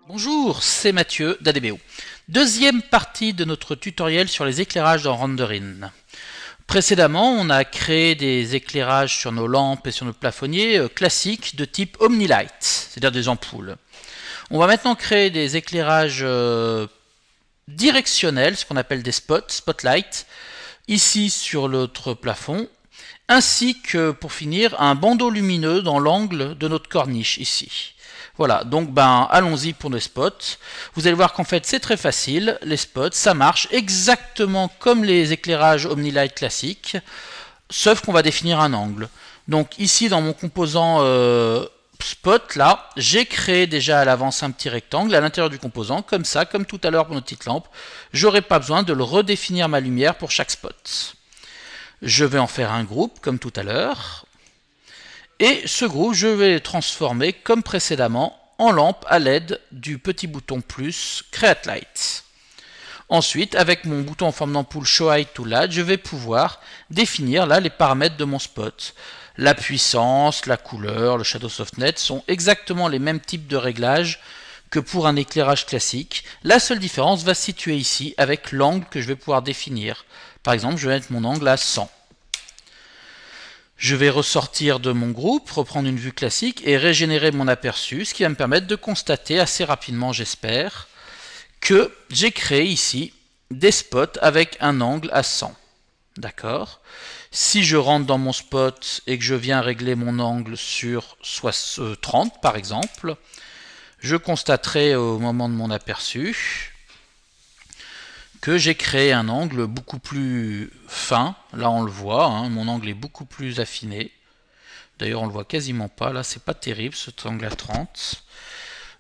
Bonjour, c'est Mathieu d'ADBO. Deuxième partie de notre tutoriel sur les éclairages dans Renderin. Précédemment, on a créé des éclairages sur nos lampes et sur nos plafonniers classiques de type Omnilight, c'est-à-dire des ampoules. On va maintenant créer des éclairages directionnels, ce qu'on appelle des spotlights, ici sur notre plafond, ainsi que, pour finir, un bandeau lumineux dans l'angle de notre corniche, ici. Voilà, donc allons-y pour les spots. Vous allez voir qu'en fait c'est très facile, les spots, ça marche exactement comme les éclairages Omnilight classiques, sauf qu'on va définir un angle. Donc ici dans mon composant spot, là, j'ai créé déjà à l'avance un petit rectangle à l'intérieur du composant, comme ça, comme tout à l'heure pour notre petite lampe. J'aurai pas besoin de le redéfinir ma lumière pour chaque spot. Je vais en faire un groupe, comme tout à l'heure. Et ce groupe, je vais le transformer, comme précédemment, en lampe à l'aide du petit bouton plus Create Light. Ensuite, avec mon bouton en forme d'ampoule Show Height to Light, je vais pouvoir définir là les paramètres de mon spot. La puissance, la couleur, le Shadow Softness sont exactement les mêmes types de réglages que pour un éclairage classique. La seule différence va se situer ici avec l'angle que je vais pouvoir définir. Par exemple, je vais mettre mon angle à 100. Je vais ressortir de mon groupe, reprendre une vue classique et régénérer mon aperçu, ce qui va me permettre de constater assez rapidement, j'espère, que j'ai créé ici des spots avec un angle à 100. D'accord ? Si je rentre dans mon spot et que je viens régler mon angle sur 30 par exemple, je constaterai au moment de mon aperçu que j'ai créé un angle beaucoup plus fin. Là on le voit, hein, mon angle est beaucoup plus affiné. D'ailleurs on le voit quasiment pas, là c'est pas terrible cet angle à 30.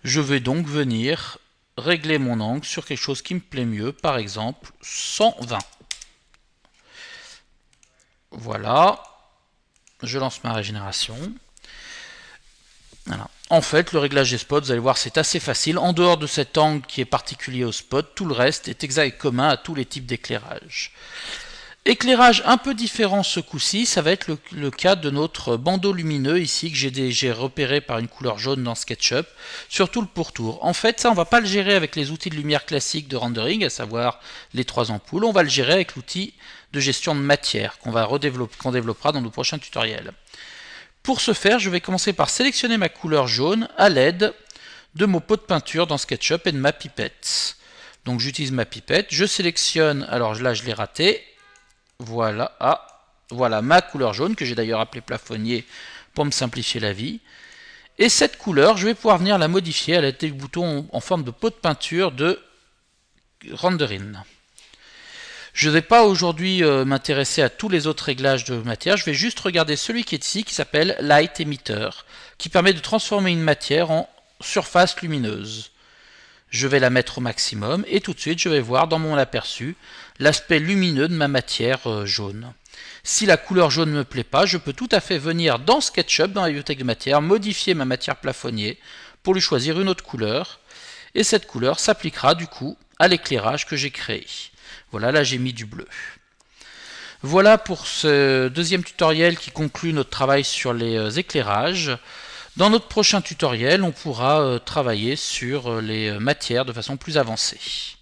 Je vais donc venir régler mon angle sur quelque chose qui me plaît mieux, par exemple 120. Voilà, je lance ma régénération. Voilà. En fait, le réglage des spots, vous allez voir, c'est assez facile. En dehors de cet angle qui est particulier au spot, tout le reste est exact et commun à tous les types d'éclairage. Éclairage un peu différent ce coup-ci, ça va être le cas de notre bandeau lumineux ici que j'ai repéré par une couleur jaune dans SketchUp, sur tout le pourtour. En fait, ça on va pas le gérer avec les outils de lumière classiques de rendering, à savoir les 3 ampoules, on va le gérer avec l'outil de gestion de matière qu'on développera dans nos prochains tutoriels. Pour ce faire, je vais commencer par sélectionner ma couleur jaune à l'aide de mon pot de peinture dans SketchUp et de ma pipette. Donc j'utilise ma pipette, je sélectionne, alors là je l'ai raté, voilà, voilà ma couleur jaune que j'ai d'ailleurs appelée plafonnier pour me simplifier la vie. Et cette couleur, je vais pouvoir venir la modifier à l'aide du bouton en forme de pot de peinture de Renderin. Je ne vais pas aujourd'hui m'intéresser à tous les autres réglages de matière, je vais juste regarder celui qui est ici qui s'appelle Light Emitter, qui permet de transformer une matière en surface lumineuse. Je vais la mettre au maximum et tout de suite je vais voir dans mon aperçu l'aspect lumineux de ma matière jaune. Si la couleur jaune ne me plaît pas, je peux tout à fait venir dans SketchUp, dans la bibliothèque de matière, modifier ma matière plafonnier pour lui choisir une autre couleur, et cette couleur s'appliquera du coup à l'éclairage que j'ai créé. Voilà, là j'ai mis du bleu. Voilà pour ce deuxième tutoriel qui conclut notre travail sur les éclairages. Dans notre prochain tutoriel, on pourra travailler sur les matières de façon plus avancée.